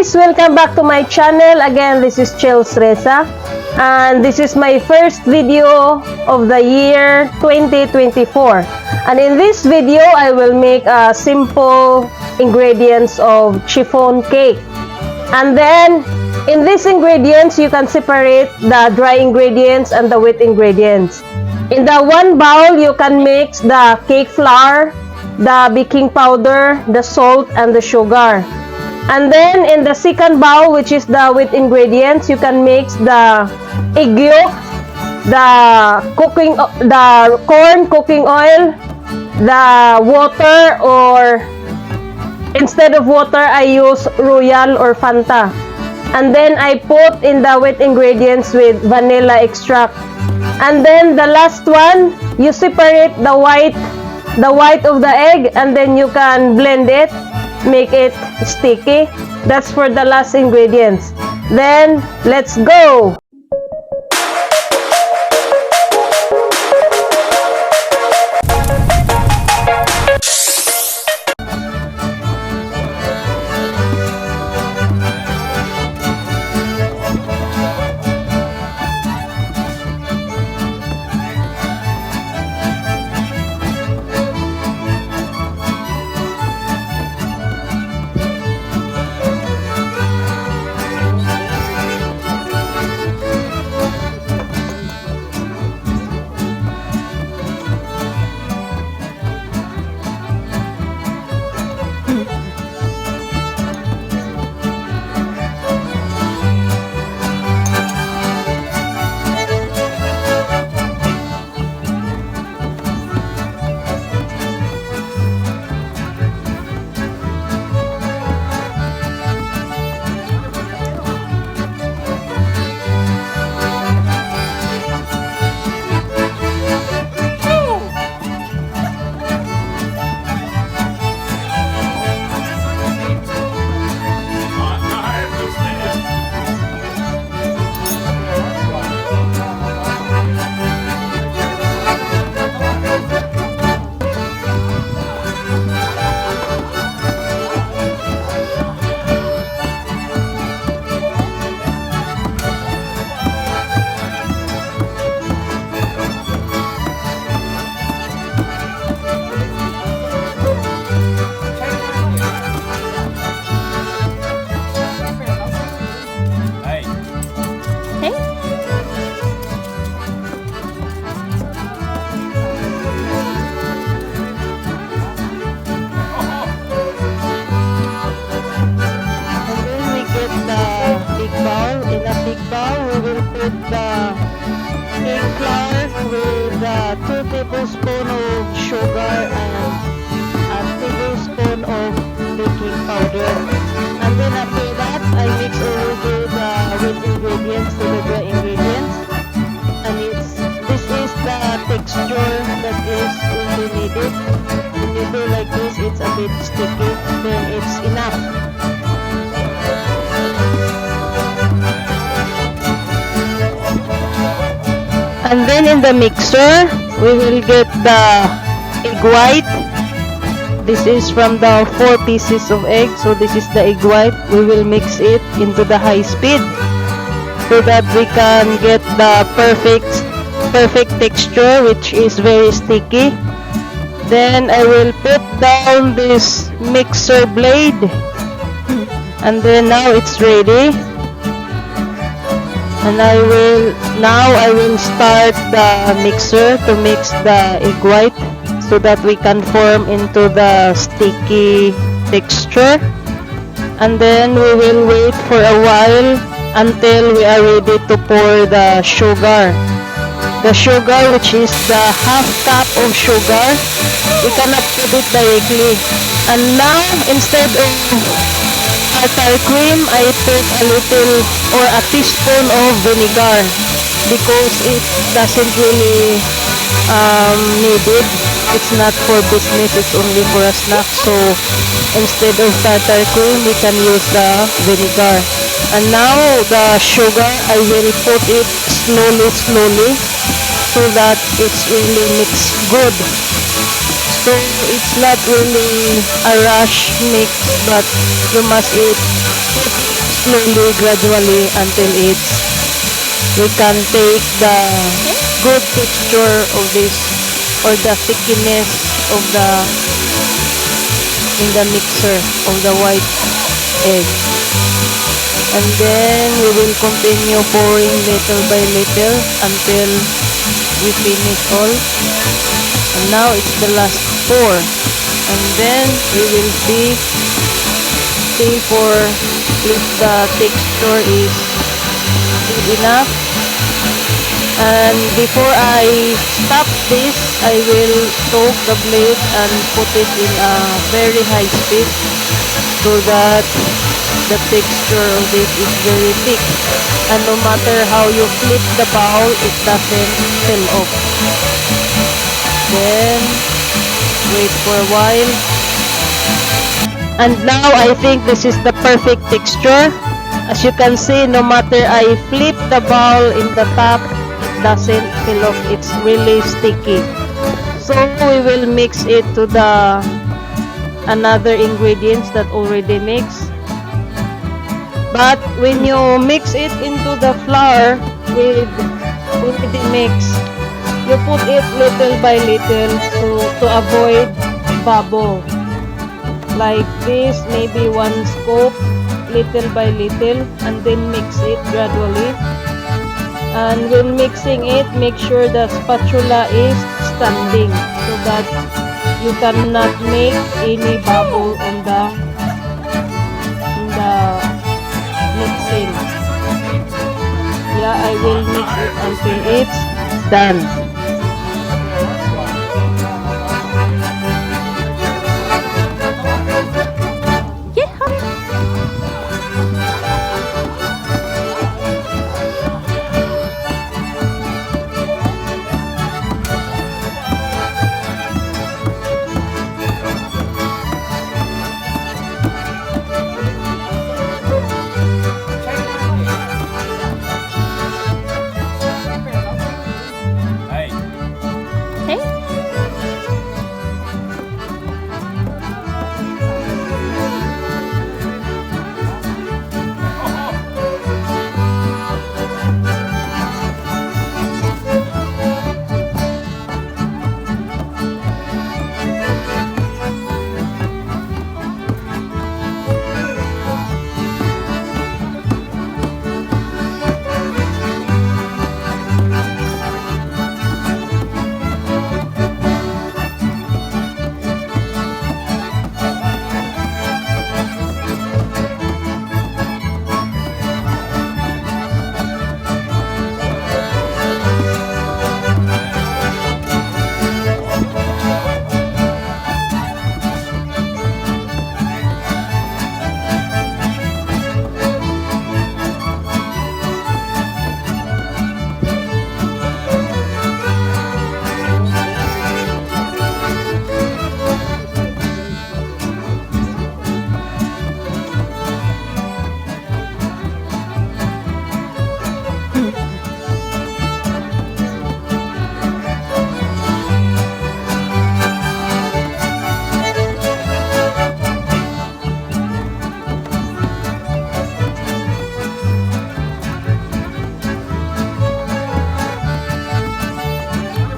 guys! Welcome back to my channel. Again, this is CHEL'S and this is my first video of the year 2024. And in this video, I will make a simple ingredients of chiffon cake. And then, in these ingredients, you can separate the dry ingredients and the wet ingredients. In the one bowl, you can mix the cake flour, the baking powder, the salt, and the sugar. And then in the second bowl, which is the wet ingredients, you can mix the egg yolk, the corn cooking oil, the water, or instead of water, I use Royal or Fanta. And then I put in the wet ingredients with vanilla extract. And then the last one, you separate the white of the egg, and then you can blend it, make it sticky. That's for the last ingredients. Then let's go. The 2 tablespoons of sugar and a tablespoon of baking powder. And then after that, I mix already the wet ingredients to the dry ingredients. And this is the texture that is really needed. When you do like this, it's a bit sticky. Then it's enough. And then in the mixer, we will get the egg white. This is from the 4 pieces of egg. So this is the egg white. We will mix it into the high speed so that we can get the perfect texture, which is very sticky. Then I will put down this mixer blade. And then now it's ready. And I will start the mixer to mix the egg white so that we can form into the sticky texture. And then we will wait for a while until we are ready to pour the sugar. The sugar, which is the half cup of sugar, we cannot put it directly. And now, instead of tartar cream, I put a little or a teaspoon of vinegar because it doesn't really needed. It's not for business, it's only for a snack. So instead of tartar cream, we can use the vinegar. And now the sugar, I will put it slowly so that it's really mixed good. So it's not really a rush mix, but you must put slowly, gradually until we can take the good texture of this or the thickness of in the mixer of the white egg. And then we will continue pouring little by little until we finish all. And now it's the last pour. And then we will see for if the texture is good enough. And before I stop this, I will soak the blade and put it in a very high speed so that the texture of it is very thick. And no matter how you flip the bowl, it doesn't fall off. Then, wait for a while. And now I think this is the perfect texture. As you can see, no matter I flip the bowl in the top, it doesn't fall off. It's really sticky. So we will mix it to the another ingredients that already mixed. But when you mix it into the flour with already mixed, you put it little by little to avoid bubble. Like this, maybe one scoop, little by little, and then mix it gradually. And when mixing it, make sure the spatula is standing so that you cannot make any bubble on the mixing. Yeah, I will mix it until it's done.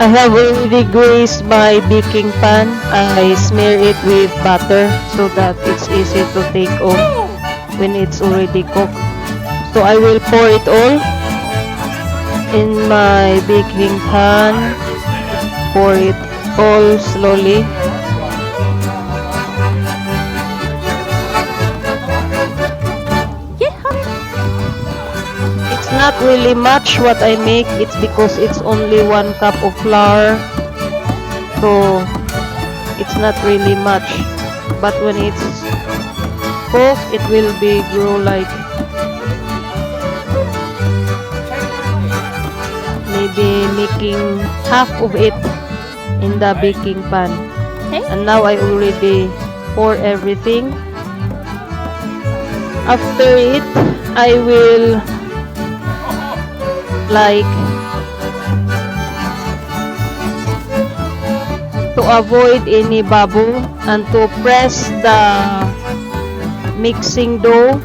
I have already greased my baking pan. I smear it with butter so that it's easy to take off when it's already cooked. So I will pour it all in my baking pan. Pour it all slowly. Not really much what I make. It's because it's only 1 cup of flour, so it's not really much, but when it's cooked it will be grow like maybe making half of it in the baking pan. And now I already pour everything. After it, I will like to avoid any bubble and to press the mixing dough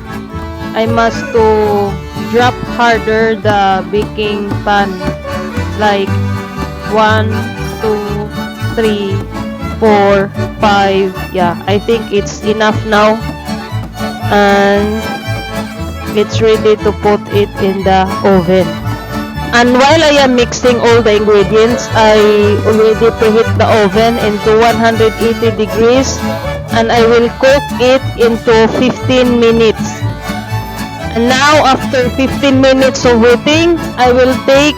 I must to drop harder the baking pan, like 1, 2, 3, 4, 5. Yeah, I think it's enough now, and it's ready to put it in the oven. And while I am mixing all the ingredients, I already preheat the oven into 180 degrees, and I will cook it into 15 minutes. And now, after 15 minutes of waiting, I will take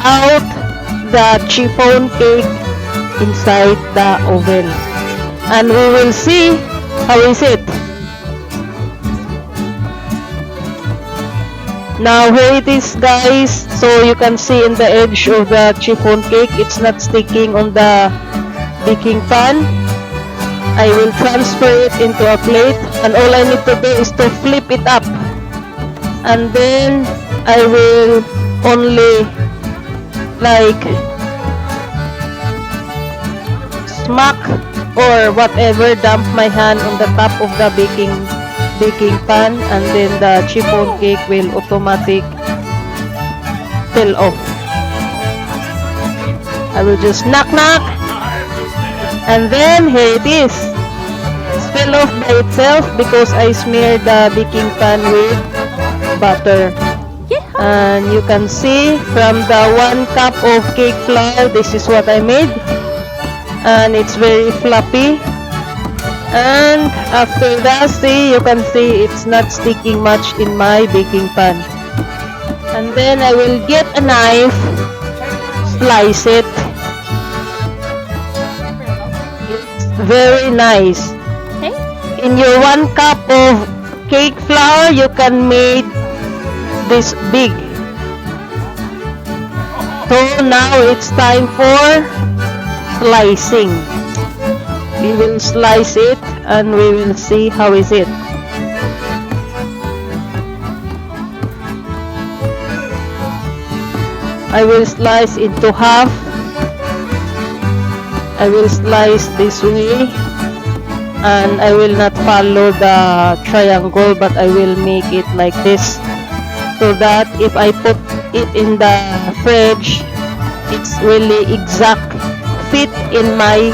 out the chiffon cake inside the oven, and we will see how is it. Now here it is, guys. So you can see in the edge of the chiffon cake, it's not sticking on the baking pan. I will transfer it into a plate, and all I need to do is to flip it up, and then I will only like smack or whatever, dump my hand on the top of the baking pan, and then the chiffon cake will automatic peel off. I will just knock, and then here it is. It's fell off by itself because I smeared the baking pan with butter. And you can see from the 1 cup of cake flour, this is what I made, and it's very fluffy. And after that, you can see it's not sticking much in my baking pan. And then I will get a knife, slice it. It's very nice. In your 1 cup of cake flour, you can make this big. So now it's time for slicing. We will slice it, and we will see how is it. I will slice into half. I will slice this way, and I will not follow the triangle, but I will make it like this, so that if I put it in the fridge, it's really exact fit in my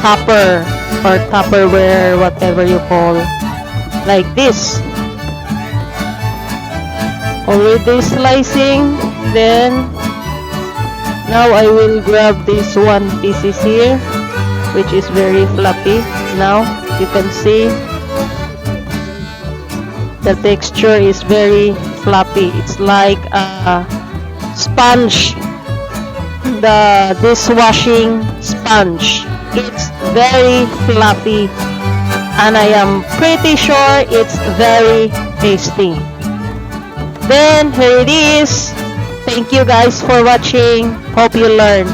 tupper or tupperware, whatever you call, like this. Already slicing. Then now I will grab this 1 pieces here, which is very fluffy. Now you can see the texture is very fluffy. It's like a sponge, the dishwashing sponge. It's very fluffy, and I am pretty sure it's very tasty. Then here it is. Thank you guys for watching. Hope you learned.